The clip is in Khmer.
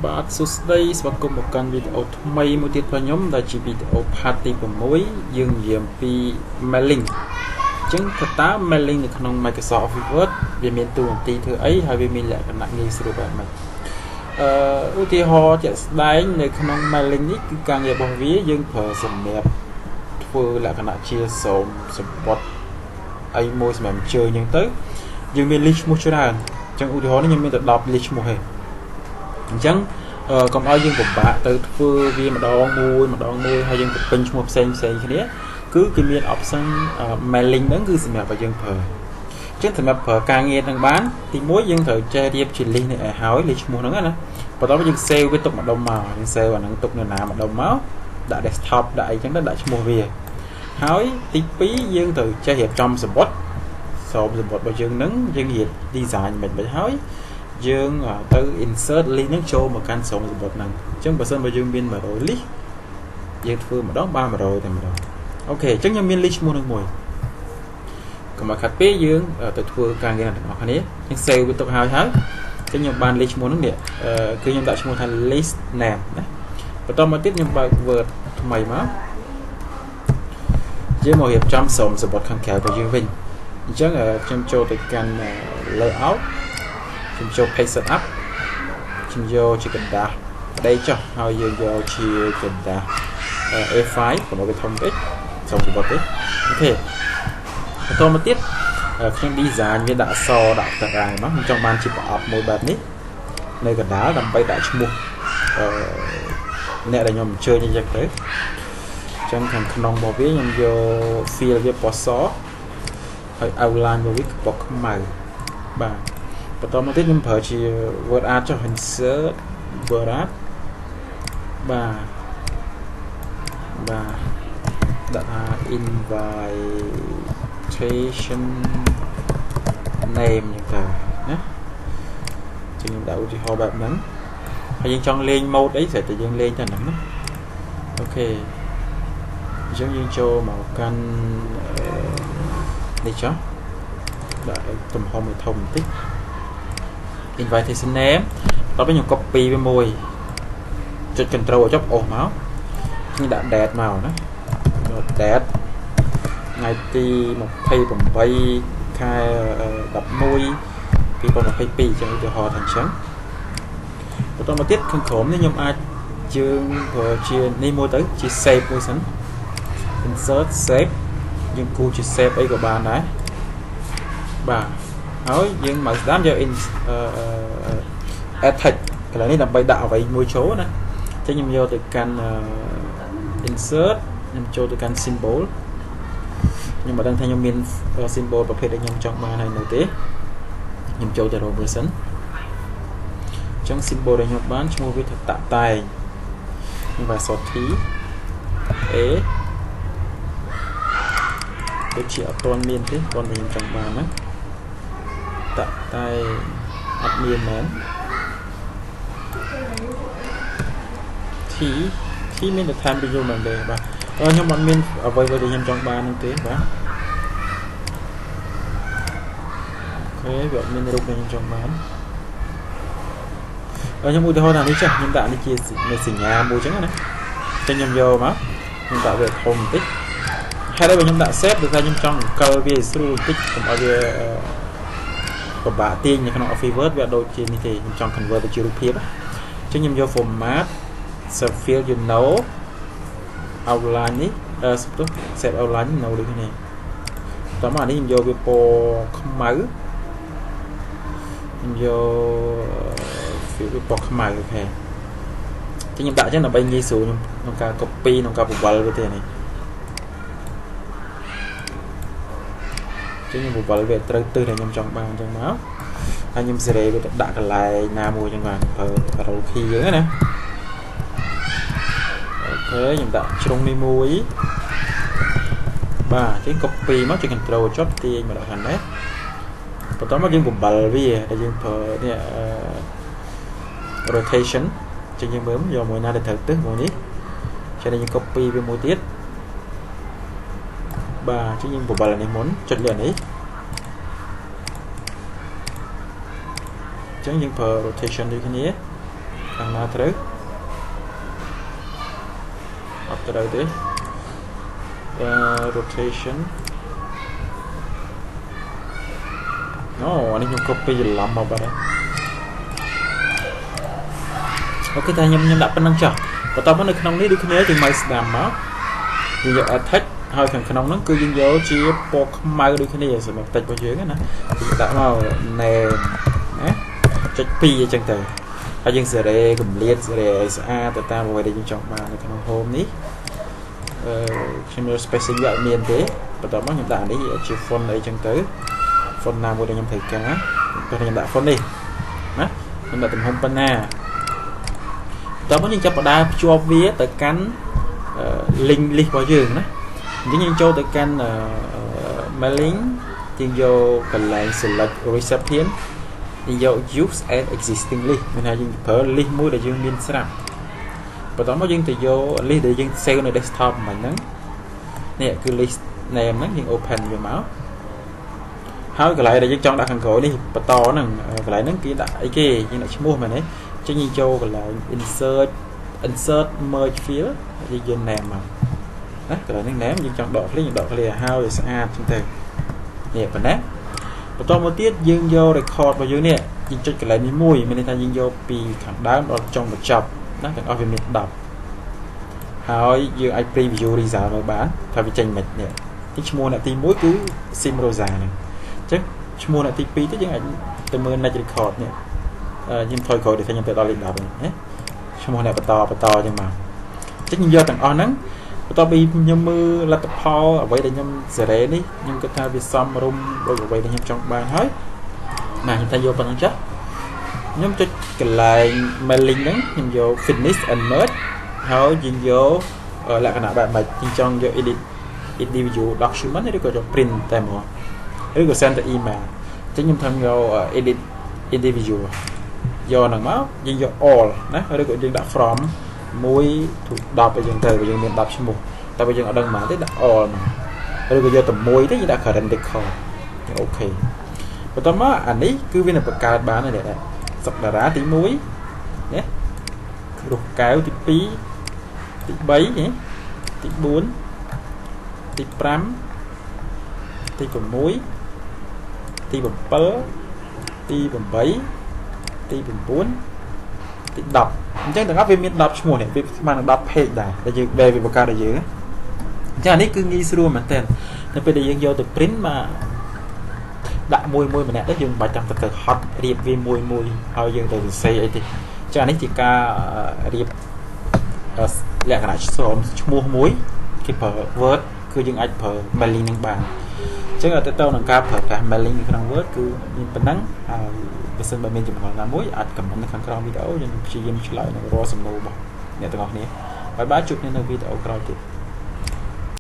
បាទសួស្តីស្វាគមន៍មកកាន់វីដេអូថ្មីមួយទៀតរបស់ខ្ញុំដែលជាវីដេអូ part ទី6យើងនិយាយពី mailing អញ្ចឹងតើ mailing នៅក្នុង Microsoft Office Word វាមានតួនាទីធ្វើអីហើយវាមានលក្ខណៈងាយស្រួលបែបម៉េចឧទាហរណ៍ជាក់ស្ដែងនៅក្នុង mailing នេះគឺការងាររបស់វាយើងប្រើសម្រាប់ធ្វើលក្ខណៈជាសូមសម្បត្តិអីមួយសម្រាប់អញ្ជើញអញ្ចឹងទៅយើងមាន list ឈ្មោះច្រើនអញ្ចឹងឧទាហរណ៍នេះខ្ញុំមានតែ10 list ឈ្មោះទេអញ្ចឹងកុំឲ្យយើងពិបាកទៅធ្វើវាម្ដងមួយហើយយើងទៅពេញឈ្មោះផ្សេងគ្នាគឺគេមាន option mailing ហ្នឹងគឺសម្រាប់ឲ្យយើងប្រើអញ្ចឹងសម្រាប់ប្រើការងារហ្នឹងបានទី1យើងត្រូវចេះរៀបជា list នេះឲ្យហើយ list ឈ្មោះហ្នឹងណាបន្ទាប់មកយើង save វាទុកម្ដុំមកយើង save អាហ្នឹងទុកនៅណាម្ដុំមកដាក់ desktop ដាក់អីចឹងទៅដាក់ឈ្មោះវាហើយទី2យើងត្រូវចេះរៀបចំសម្បត្តិរបស់យើងហ្នឹងយើងរៀប design មិនហើយយើងទៅ insert link ហ្នឹងចូលមកកាន់ស្រោមសម្បត្តិហ្នឹងអញ្ចឹងបើសិនបើយើងមាន100 list យើងធ្វើម្ដងបាន100តែម្ដងអូខេអញ្ចឹងខ្ញុំមាន list ឈ្មោះហ្នឹងមួយកុំឲ្យខាត់ពេកយើងទៅធ្វើការងារទាំងអស់គ្នាយើង save វាទុកហើយអញ្ចឹងខ្ញុំបាន list ឈ្មោះហ្នឹងនេះគឺខ្ញុំដាក់ឈ្មោះថា list name ណាបន្តមកទៀតខ្ញុំបើក Word ថ្មីមកយើងមករៀបចំស្រោមសម្បត្តិខាងក្រៅរបស់យើងវិញអញ្ចឹងខ្ញុំចូលទៅកាន់ layoutខ្ញុំចូល page setup ខ្ញុំយកជាกระดาษប្តីចុះហើយយើងយកជាกระดาษ A5 កុំឲ្យវាធំពេកសូមសម្បត្តិទេអូខេបន្តមកទៀតខ្ញុំ design វាដាក់អក្សរដាក់តារាងមកខ្ញុំចង់បានជាប្រអប់មួយបែបនេះនៅកណ្ដាលដើម្បីដាក់ឈ្មោះអ្នកដែលខ្ញុំអញ្ជើញអញ្ចឹងទៅអញ្ចឹងខាងក្នុងរបស់វាខ្ញុំយក fill វាពណ៌សហើយ outline របស់វាពណ៌ខ្មៅបាទបន្តមកទៀតខ្ញុំប្រើជា word art ចុះ insert word art បាទដាក់ថា invitation name អញ្ចឹងទៅណាចឹងខ្ញុំដាក់ឧទាហរណ៍បែបហ្នឹងហើយយើងចង់លេង mode អីស្រាប់តែយើងលេងតែហ្នឹងណាអូខេអញ្ចឹងយើងចូលមកកាន់នេះចុះដាក់ទំហំឲ្យធំបន្តិចinvitation name ដល់ពេលខ្ញុំ copy វាមួយចុច control ចុចអូសមកខ្ញុំដាក់ date មកណា date ថ្ងៃទី28ខែ11 2022ចឹងឧទាហរណ៍ថាអញ្ចឹងបន្តមកទៀតខាងក្រោមនេះខ្ញុំអាចយើងប្រើជានេះមួយទៅជា save មួយសិន insert save យើងគូជា save អីក៏បានដែរបាទហើយយើងមកស្ដាប់យក add text កន្លែងនេះដើម្បីដាក់អ្វីមួយចូលណាអញ្ចឹងខ្ញុំយកទៅកាន់ insert ខ្ញុំចូលទៅកាន់ symbol ខ្ញុំមិនដឹងថាខ្ញុំមាន symbol ប្រភេទដែលខ្ញុំចង់បានហើយនៅទេខ្ញុំចូលទៅ row version អញ្ចឹង symbol ដែលខ្ញុំបានឈ្មោះវាថាតាក់តែងខ្ញុំបាទ sort T A ដូចជាអត់ទាន់មានទេគាត់តែខ្ញុំចង់បានណាតាក់តែអត់មានមែន T មានតែ time to use មែនទេបាទខ្ញុំអត់មានអ្វីដែលខ្ញុំចង់បានហ្នឹងទេបាទអូខេវាអត់មានរូបដែលខ្ញុំចង់បានខ្ញុំឧទាហរណ៍ថានេះចាស់ខ្ញុំដាក់នេះជាសញ្ញាមួយអញ្ចឹងណាចឹងខ្ញុំយកមកខ្ញុំដាក់វាធំបន្តិចហើយដល់ខ្ញុំដាក់ save ដោយសារខ្ញុំចង់អង្គិលវាស្រួលបន្តិចកុំឲ្យវាពិបាកទាញនៅក្នុង Office Word វាដូចជានេះទេខ្ញុំចង់ convert ទៅជារូបភាពអញ្ចឹងខ្ញុំយក format save field you know outline នេះsave outline នៅដូចនេះតោះមកនេះខ្ញុំយកវាពណ៌ខ្មៅខ្ញុំយកវាពណ៌ខ្មៅអូខេចឹងខ្ញុំដាក់អញ្ចឹងដើម្បីងាយស្រួលខ្ញុំក្នុងការ copy ក្នុងការបង្វិលវាទេនេះចឹងខ្ញុំបង្វិលវាត្រូវទិសដែលខ្ញុំចង់បានអញ្ចឹងមកហើយខ្ញុំសេរីវាទៅដាក់កន្លែងណាមួយអញ្ចឹងបានប្រើ arrow key អញ្ចឹងណាអូខេខ្ញុំដាក់ជ្រុងនេះមួយបាទចឹង copy មកចុច control ចុចទាញមកដល់ខាងនេះបន្តមកយើងបង្វិលវាហើយយើងប្រើនេះrotation ចឹងយើងមើលយកមួយណាដែលត្រូវទិសមួយនេះចឹងយើង copy វាមួយទៀតបាទចឹងយើងបង្វិលនេះមុនចុចលើនេះចឹងយើងប្រើ rotation ដូចគ្នា ខាងណាត្រូវអត់ត្រូវទេ rotation អូអានេះខ្ញុំ copy ច្រឡំមកបាត់ហើយអូខេតែខ្ញុំដាក់ប៉ុណ្្នឹងចុះបន្ទាប់មកនៅក្នុងនេះដូចគ្នាជា mouse ស្ដាំមកយើងយក add text ហើយខាងក្នុងហ្នឹងគឺយើងយកជាពណ៌ខ្មៅដូចគ្នាសម្រាប់ text របស់យើងណាយើងដាក់មក name ណាចុច2អញ្ចឹងទៅហើយយើងសេរីកម្រិតសេរីឲ្យស្អាតទៅតាមអ្វីដែលយើងចង់បាននៅក្នុង home នេះខ្ញុំយក spacing វាអត់មានទេបន្ទាប់មកខ្ញុំដាក់នេះជា font អីចឹងទៅ font ណាមួយដែលខ្ញុំត្រូវការពេលខ្ញុំដាក់ font នេះណាខ្ញុំដាក់ទំហំប៉ុណ្ណាបន្ទាប់មកយើងចាប់ផ្ដើមភ្ជាប់វាទៅកាន់ link list របស់យើងណាអញ្ចឹងយើងចូលទៅកាន់ mailing យើងយកកន្លែង select recipient យើងយក use add existing list មានថាយើងប្រើ list មួយដែលយើងមានស្រាប់បន្ទាប់មកយើងទៅយក list ដែលយើង save នៅ desktop ហ្នឹងនេះគឺ list name ហ្នឹងយើង open វាមកហើយកន្លែងដែលយើងចង់ដាក់ខាងក្រោយនេះបន្តហ្នឹងកន្លែងហ្នឹងគេដាក់អីគេយើងដាក់ឈ្មោះមែនទេអញ្ចឹងយើងចូលកន្លែង insert merge field យើងយក name មកណាកន្លែងហ្នឹង name យើងចង់ដក clear ឲ្យស្អាតចឹងទៅនេះប៉ុណ្ណាបន្តមកទៀតយើងយក record របស់យើងនេះយើងចុចកន្លែងនេះមួយមានន័យថាយើងយកពីខាងដើមដល់ចុងបញ្ចប់ណាទាំងអស់វាមាន10ហើយយើងអាច preview result មើលបានថាវាចេញមិននេះទីឈ្មោះអ្នកទី1គឺ sim rosa ហ្នឹងអញ្ចឹងឈ្មោះអ្នកទី2ទៅយើងអាចទៅមើល next record នេះខ្ញុំថយក្រោយទៅខ្ញុំទៅដល់លេខ10ហ្នឹងណាឈ្មោះអ្នកបន្តអញ្ចឹងមកអញ្ចឹងខ្ញុំយកទាំងអស់ហ្នឹងបន្ទាប់ពីខ្ញុំមើលលទ្ធផលអ្វីដែលខ្ញុំសេរីនេះខ្ញុំគិតថាវាសមរម្យដោយអ្វីដែលខ្ញុំចង់បានហើយណាខ្ញុំថាយកប៉ុណ្្នឹងចាស់ខ្ញុំចុចកន្លែង mailing ហ្នឹងខ្ញុំយក finish and merge ហើយយើងយកលក្ខណៈបែបម៉េចខ្ញុំចង់យក edit individual document ឬក៏យក print តែហ្មងឬក៏ send ទៅ email អញ្ចឹងខ្ញុំថាយក edit individual យកហ្នឹងមកយើងយក all ណាឬក៏យើងដាក់ from 1 to 10ឲ្យយើងទៅយើងមាន10ឈ្មោះតែបើយើងអត់ដឹងប៉ុន្មានទេដាក់ all មកឬក៏យកតែមួយទេយើងដាក់ current record អូខេបន្ទាប់មកអានេះគឺវានឹងបង្កើតបានហើយនេះសប្តាហ៍ទី1ណារូបកែវទី2ទី3ទី4ទី5ទី6ទី7ទី8ទី9ទី10អញ្ចឹងទាំងអស់វាមាន10ឈ្មោះនេះវាស្មើនឹង10 page ដែរដែលយើងវាបង្កើតឲ្យយើងអញ្ចឹងអានេះគឺងាយស្រួលមែនតើនៅពេលដែលយើងយកទៅ print មកដាក់មួយម្នាក់ទៅយើងមិនបាច់ចាំទៅហត់រៀបវាមួយហើយយើងទៅសរសេរអីទេចាអានេះជាការរៀបលក្ខណៈឈ្មោះមួយគេប្រើ Word គឺយើងអាចប្រើ mailing នឹងបានអញ្ចឹងទៅនឹងការប្រើប្រាស់ mailing នៅក្នុង Word គឺមានប៉ុណ្ណឹងហើយបើសិនបើមានចំណុចណាមួយអាច comment នៅខាងក្រោមវីដេអូយើងព្យាយាមឆ្លើយនៅរាល់សំណួររបស់អ្នកទាំងអស់គ្នាបាយជួបគ្នានៅវីដេអូក្រោយទៀត